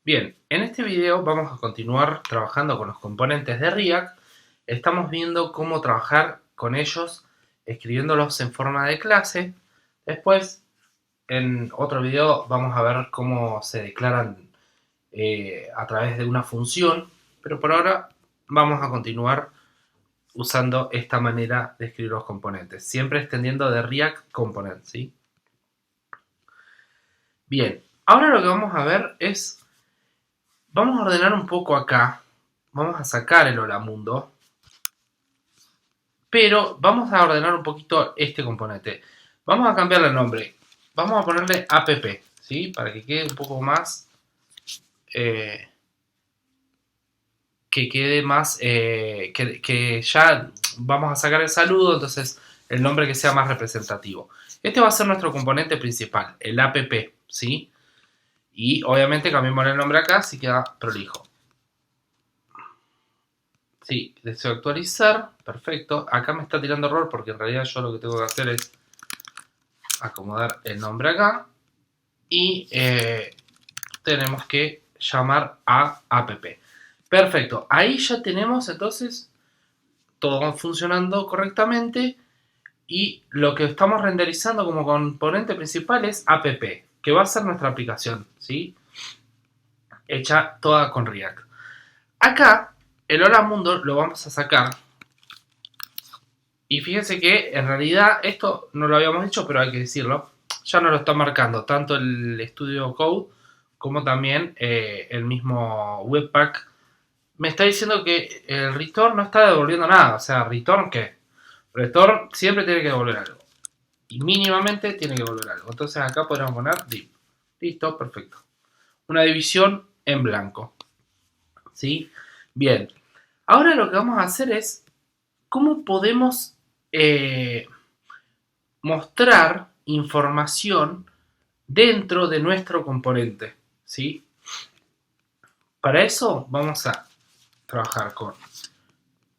Bien, en este video vamos a continuar trabajando con los componentes de React. Estamos viendo cómo trabajar con ellos escribiéndolos en forma de clase. Después, en otro video, vamos a ver cómo se declaran a través de una función. Pero por ahora vamos a continuar usando esta manera de escribir los componentes, siempre extendiendo de React Component, ¿sí? Bien, ahora lo que vamos a ver es... Vamos a ordenar un poco acá. Vamos a sacar el hola mundo. Pero vamos a ordenar un poquito este componente. Vamos a cambiarle el nombre. Vamos a ponerle app, ¿sí? Para que quede un poco más... que quede más... que ya vamos a sacar el saludo, entonces el nombre que sea más representativo. Este va a ser nuestro componente principal, el app, ¿sí? Y obviamente cambiamos el nombre acá, así queda prolijo. Sí, deseo actualizar, perfecto. Acá me está tirando error porque en realidad yo lo que tengo que hacer es acomodar el nombre acá. Y tenemos que llamar a app. Perfecto, ahí ya tenemos entonces todo funcionando correctamente. Y lo que estamos renderizando como componente principal es app, que va a ser nuestra aplicación, ¿sí? Hecha toda con React. Acá, el hola mundo lo vamos a sacar. Y fíjense que en realidad esto no lo habíamos hecho, pero hay que decirlo. Ya nos lo está marcando tanto el Studio Code como también el mismo Webpack. Me está diciendo que el return no está devolviendo nada. O sea, return ¿qué? Return siempre tiene que devolver algo. Y mínimamente tiene que devolver algo. Entonces acá podemos poner div. Listo, perfecto. Una división en blanco. ¿Sí? Bien. Ahora lo que vamos a hacer es cómo podemos mostrar información dentro de nuestro componente, ¿sí? Para eso vamos a trabajar con...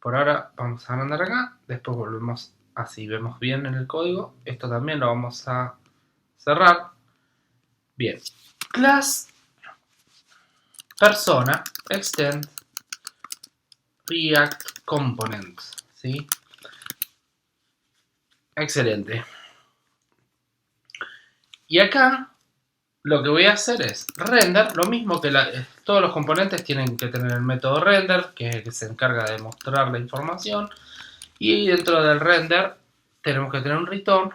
Por ahora vamos a agrandar acá, después volvemos así, vemos bien en el código. Esto también lo vamos a cerrar. Bien, class persona extend react component, ¿sí? Excelente. Y acá lo que voy a hacer es render, lo mismo que todos los componentes tienen que tener el método render, que es el que se encarga de mostrar la información. Y dentro del render tenemos que tener un return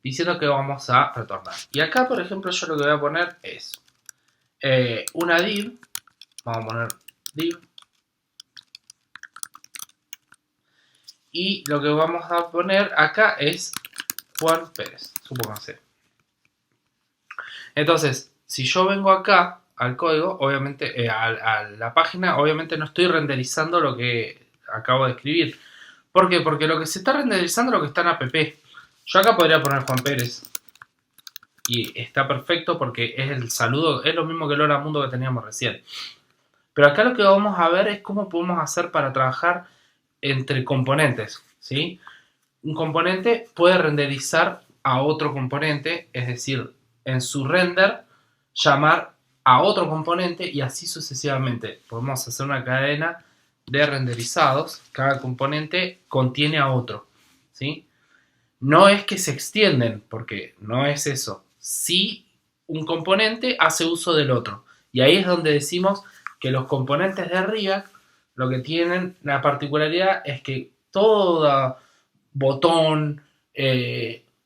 diciendo que vamos a retornar. Y acá, por ejemplo, yo lo que voy a poner es una div. Vamos a poner div. Y lo que vamos a poner acá es Juan Pérez, supóngase. Entonces, si yo vengo acá al código, obviamente, a la página, obviamente no estoy renderizando lo que acabo de escribir. ¿Por qué? Porque lo que se está renderizando es lo que está en app. Yo acá podría poner Juan Pérez. Y está perfecto porque es el saludo, es lo mismo que el hola mundo que teníamos recién. Pero acá lo que vamos a ver es cómo podemos hacer para trabajar entre componentes, ¿sí? Un componente puede renderizar a otro componente, es decir, en su render llamar a otro componente y así sucesivamente. Podemos hacer una cadena de renderizados, cada componente contiene a otro, ¿sí? No es que se extienden, porque no es eso. Sí, un componente hace uso del otro. Y ahí es donde decimos que los componentes de React lo que tienen la particularidad es que todo botón,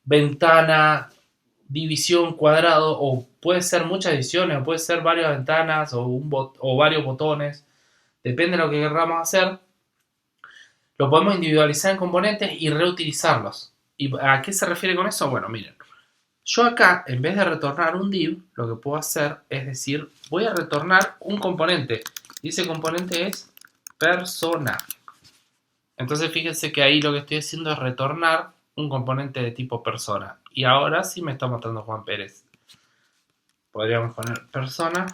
ventana, división, cuadrado, o puede ser muchas divisiones, o puede ser varias ventanas, o varios botones, depende de lo que queramos hacer, lo podemos individualizar en componentes y reutilizarlos. ¿Y a qué se refiere con eso? Bueno, miren, yo acá, en vez de retornar un div, lo que puedo hacer es decir, voy a retornar un componente. Y ese componente es persona. Entonces fíjense que ahí lo que estoy haciendo es retornar un componente de tipo persona. Y ahora sí me está mostrando Juan Pérez. Podríamos poner persona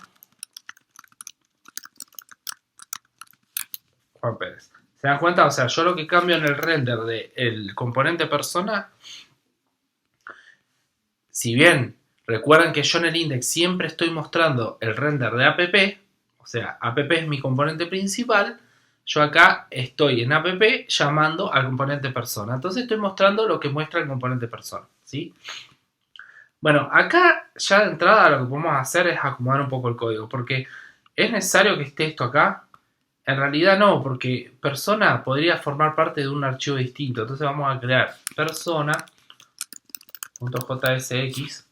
Juan Pérez. ¿Se dan cuenta? O sea, yo lo que cambio en el render del componente persona, si bien Recuerden que yo en el index siempre estoy mostrando el render de app, o sea, app es mi componente principal. Yo acá estoy en app llamando al componente persona. Entonces estoy mostrando lo que muestra el componente persona, ¿sí? Bueno, acá ya de entrada lo que podemos hacer es acomodar un poco el código, porque ¿es necesario que esté esto acá? En realidad no, porque persona podría formar parte de un archivo distinto. Entonces vamos a crear persona.jsx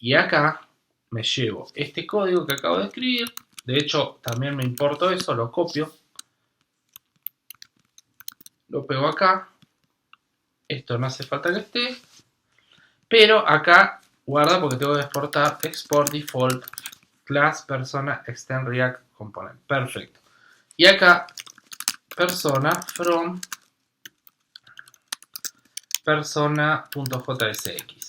y acá me llevo este código que acabo de escribir. De hecho, también me importo eso, lo copio, lo pego acá. Esto no hace falta que esté, pero acá guarda porque tengo que exportar export default class persona extend react component. Perfecto. Y acá persona from persona.jsx.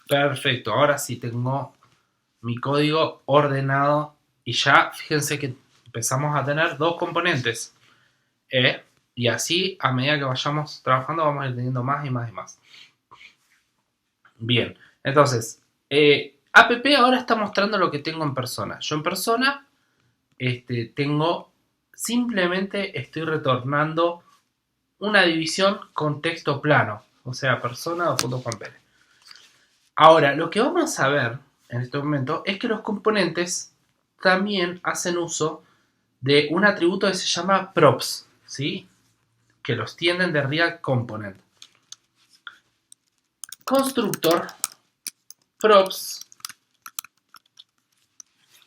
Perfecto. Ahora sí tengo mi código ordenado y ya fíjense que empezamos a tener dos componentes. Y así a medida que vayamos trabajando vamos a ir teniendo más y más y más. Bien, entonces app ahora está mostrando lo que tengo en persona. Yo en persona tengo, simplemente estoy retornando una división con texto plano, o sea, persona.Juan Pérez. Ahora, lo que vamos a ver en este momento es que los componentes también hacen uso de un atributo que se llama props, ¿sí? Que los tienden de React Component. Constructor props.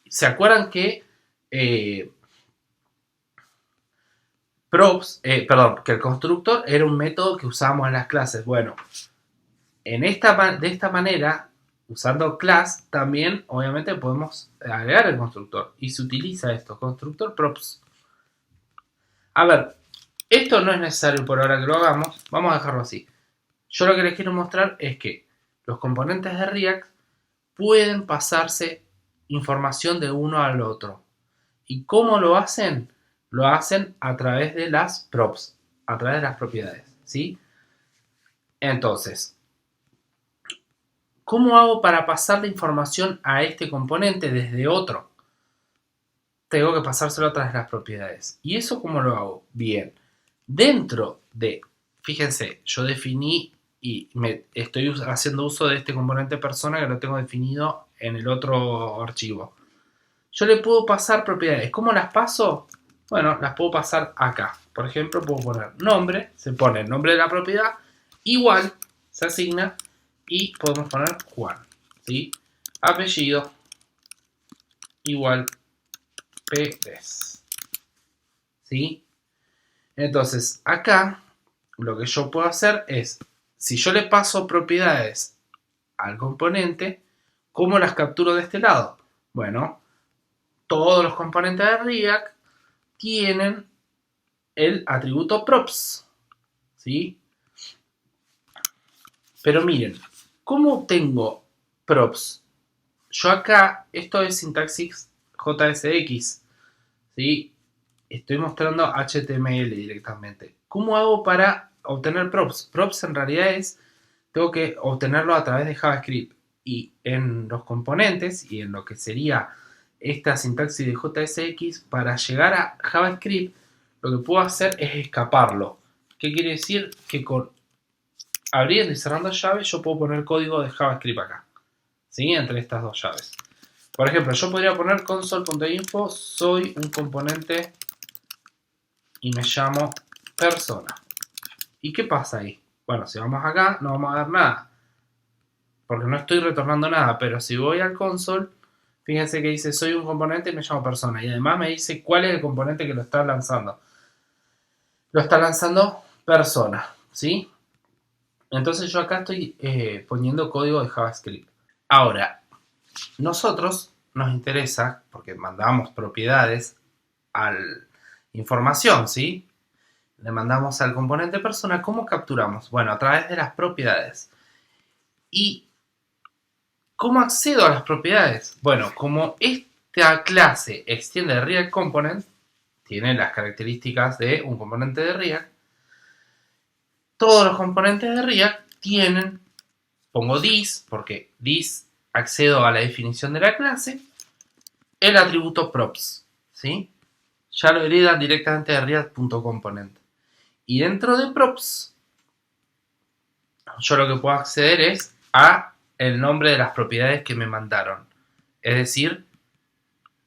¿Se acuerdan que que el constructor era un método que usábamos en las clases? Bueno, de esta manera, usando class, también obviamente podemos agregar el constructor. Y se utiliza esto, constructor props. A ver, esto no es necesario por ahora que lo hagamos. Vamos a dejarlo así. Yo lo que les quiero mostrar es que los componentes de React pueden pasarse información de uno al otro. ¿Y cómo lo hacen? Lo hacen a través de las props, a través de las propiedades, ¿sí? Entonces, ¿cómo hago para pasar la información a este componente desde otro? Tengo que pasárselo a través de las propiedades. ¿Y eso cómo lo hago? Bien, dentro de, fíjense, yo definí y estoy haciendo uso de este componente persona que lo tengo definido en el otro archivo. Yo le puedo pasar propiedades. ¿Cómo las paso? Bueno, las puedo pasar acá. Por ejemplo, puedo poner nombre, se pone el nombre de la propiedad, igual, se asigna, y podemos poner Juan, ¿sí? Apellido, igual, Pérez, ¿sí? Entonces, acá, lo que yo puedo hacer es, si yo le paso propiedades al componente, ¿cómo las capturo de este lado? Bueno, todos los componentes de React tienen el atributo props, ¿sí? Pero miren, ¿cómo tengo props? Yo acá, esto es sintaxis JSX, ¿sí? Estoy mostrando HTML directamente. ¿Cómo hago para obtener props? Props en realidad tengo que obtenerlo a través de JavaScript. Y en los componentes y en lo que sería esta sintaxis de JSX, para llegar a JavaScript, lo que puedo hacer es escaparlo. ¿Qué quiere decir? Que con abriendo y cerrando llaves yo puedo poner código de JavaScript acá, ¿sí? Entre estas dos llaves. Por ejemplo, yo podría poner console.info, soy un componente y me llamo persona. ¿Y qué pasa ahí? Bueno, si vamos acá no vamos a ver nada, porque no estoy retornando nada, pero si voy al console, fíjense que dice soy un componente y me llamo persona, y además me dice cuál es el componente que lo está lanzando. Lo está lanzando persona, ¿sí? Entonces yo acá estoy poniendo código de JavaScript. Ahora, nosotros nos interesa, porque mandamos propiedades a información, ¿sí? Le mandamos al componente persona. ¿Cómo capturamos? Bueno, a través de las propiedades. ¿Y cómo accedo a las propiedades? Bueno, como esta clase extiende React Component, tiene las características de un componente de React, todos los componentes de React tienen pongo this, porque this accedo a la definición de la clase, el atributo props, ¿sí? Ya lo heredan directamente de React.component. Y dentro de props, yo lo que puedo acceder es a el nombre de las propiedades que me mandaron. Es decir,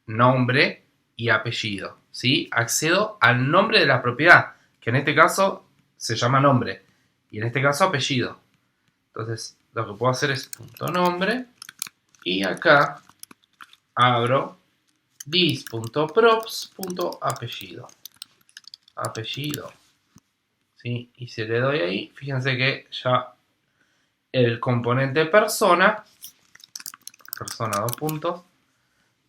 nombre y apellido, ¿sí? Accedo al nombre de la propiedad, que en este caso se llama nombre, y en este caso apellido. Entonces, lo que puedo hacer es punto nombre, y acá abro this.props.apellido. Apellido. ¿Sí? Y si le doy ahí, fíjense que ya el componente persona dos puntos,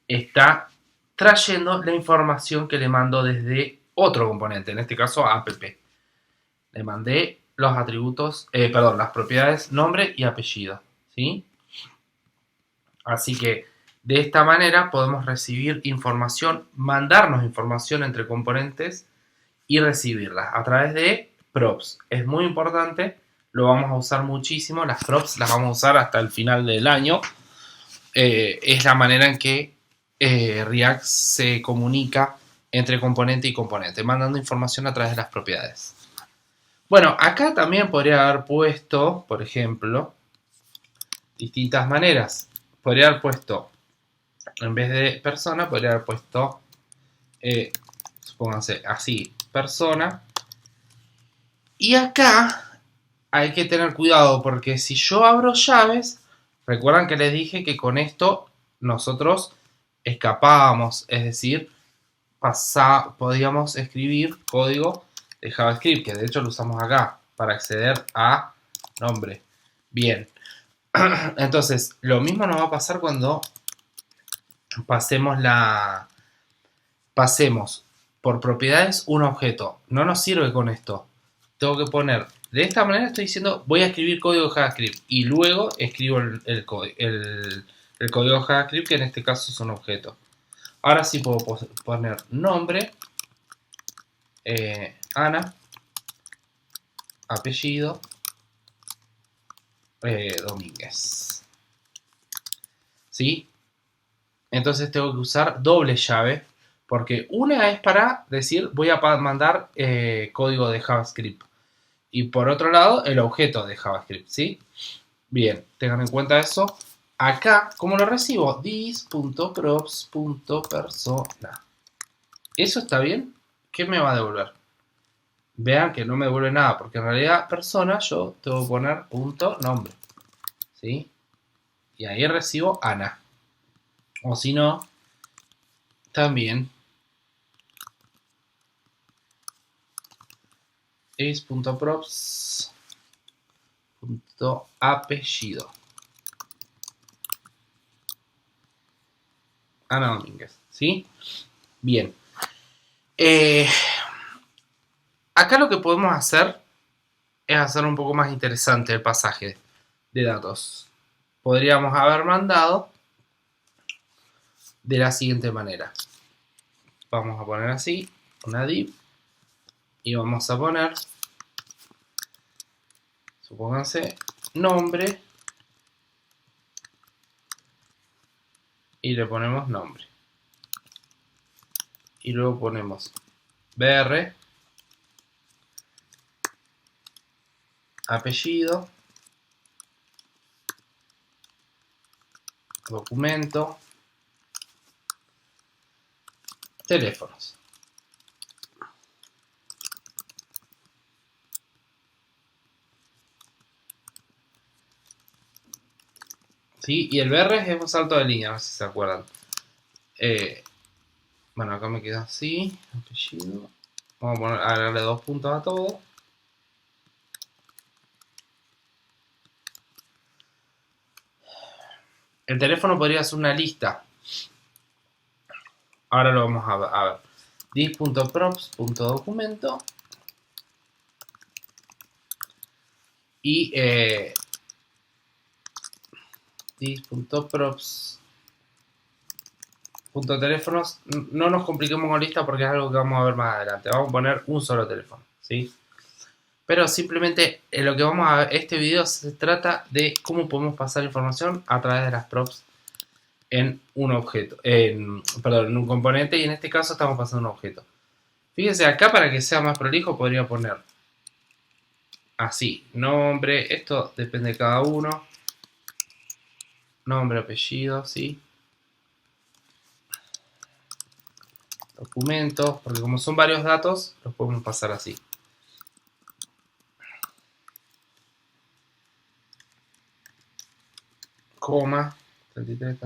está trayendo la información que le mando desde otro componente, en este caso app. Le mandé los atributos, las propiedades nombre y apellido, ¿sí? Así que de esta manera podemos recibir información, mandarnos información entre componentes y recibirlas a través de props. Es muy importante, lo vamos a usar muchísimo, las props las vamos a usar hasta el final del año. Es la manera en que React se comunica entre componente y componente, mandando información a través de las propiedades. Bueno, acá también podría haber puesto, por ejemplo, distintas maneras. Podría haber puesto, en vez de persona, podría haber puesto, supónganse así, persona. Y acá hay que tener cuidado porque si yo abro llaves, recuerdan que les dije que con esto nosotros escapábamos, es decir, podíamos escribir código de JavaScript, que de hecho lo usamos acá para acceder a nombre. Bien, entonces lo mismo nos va a pasar cuando pasemos por propiedades un objeto. No nos sirve con esto. Tengo que poner, de esta manera estoy diciendo, voy a escribir código de JavaScript y luego escribo el código de JavaScript, que en este caso es un objeto. Ahora sí puedo poner nombre, Ana, apellido, Domínguez. ¿Sí? Entonces tengo que usar doble llave, porque una es para decir voy a mandar código de JavaScript. Y por otro lado, el objeto de JavaScript, ¿sí? Bien, tengan en cuenta eso. Acá, ¿cómo lo recibo? This.props.persona. ¿Eso está bien? ¿Qué me va a devolver? Vean que no me devuelve nada, porque en realidad persona yo tengo que poner punto nombre, ¿sí? Y ahí recibo Ana. O si no, también is.props.apellido. Ana Domínguez, ¿sí? Bien. Acá lo que podemos hacer es hacer un poco más interesante el pasaje de datos. Podríamos haber mandado de la siguiente manera. Vamos a poner así, una div, y vamos a poner, supónganse, nombre, y le ponemos nombre. Y luego ponemos br, apellido, documento, teléfonos. ¿Sí? Y el BR es un salto de línea, no sé si se acuerdan. Bueno, acá me queda así, apellido. Vamos a agregarle 2 puntos a todo. El teléfono podría ser una lista. Ahora lo vamos a ver. This.props.documento y this.props.teléfonos. No nos compliquemos con lista porque es algo que vamos a ver más adelante. Vamos a poner un solo teléfono, ¿sí? Pero simplemente lo que vamos a ver, este video se trata de cómo podemos pasar información a través de las props en un objeto, perdón, en un componente, y en este caso estamos pasando un objeto. Fíjense acá, para que sea más prolijo podría poner así, nombre, esto depende de cada uno, nombre, apellido, ¿sí? Documentos, porque como son varios datos, los podemos pasar así. Coma, 33,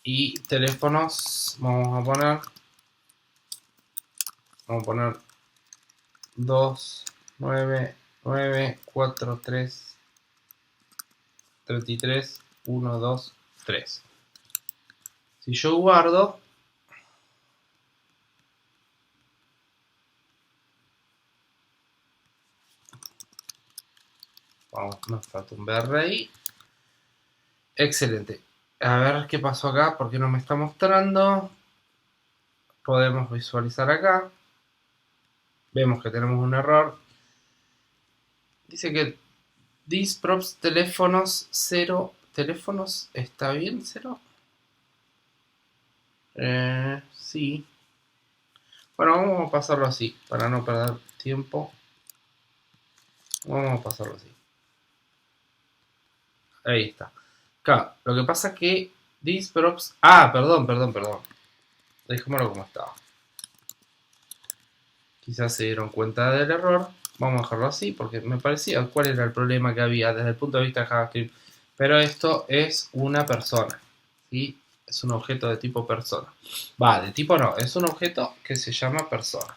y teléfonos, vamos a poner 2, 9, 9, 4, 3, 33, 1, 2, 3. Si yo guardo, vamos, nos falta un BRI. Excelente. A ver qué pasó acá, porque no me está mostrando. Podemos visualizar acá. Vemos que tenemos un error. Dice que these props teléfonos 0. ¿Teléfonos está bien 0? Sí. Bueno, vamos a pasarlo así, para no perder tiempo. Vamos a pasarlo así. Ahí está. Acá, lo que pasa es que these props... Ah, perdón. Dejémoslo como estaba. Quizás se dieron cuenta del error. Vamos a dejarlo así porque me parecía cuál era el problema que había desde el punto de vista de JavaScript. Pero esto es una persona, ¿sí? Es un objeto de tipo persona. Va, de tipo no, es un objeto que se llama persona.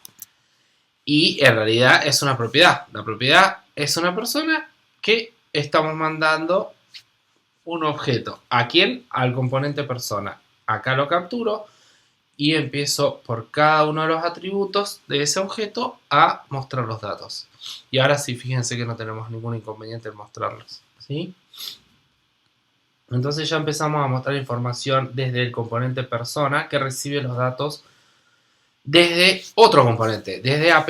Y en realidad es una propiedad. La propiedad es una persona que estamos mandando un objeto. ¿A quién? Al componente persona. Acá lo capturo y empiezo por cada uno de los atributos de ese objeto a mostrar los datos. Y ahora sí, fíjense que no tenemos ningún inconveniente en mostrarlos, ¿sí? Entonces ya empezamos a mostrar información desde el componente persona que recibe los datos desde otro componente, desde app.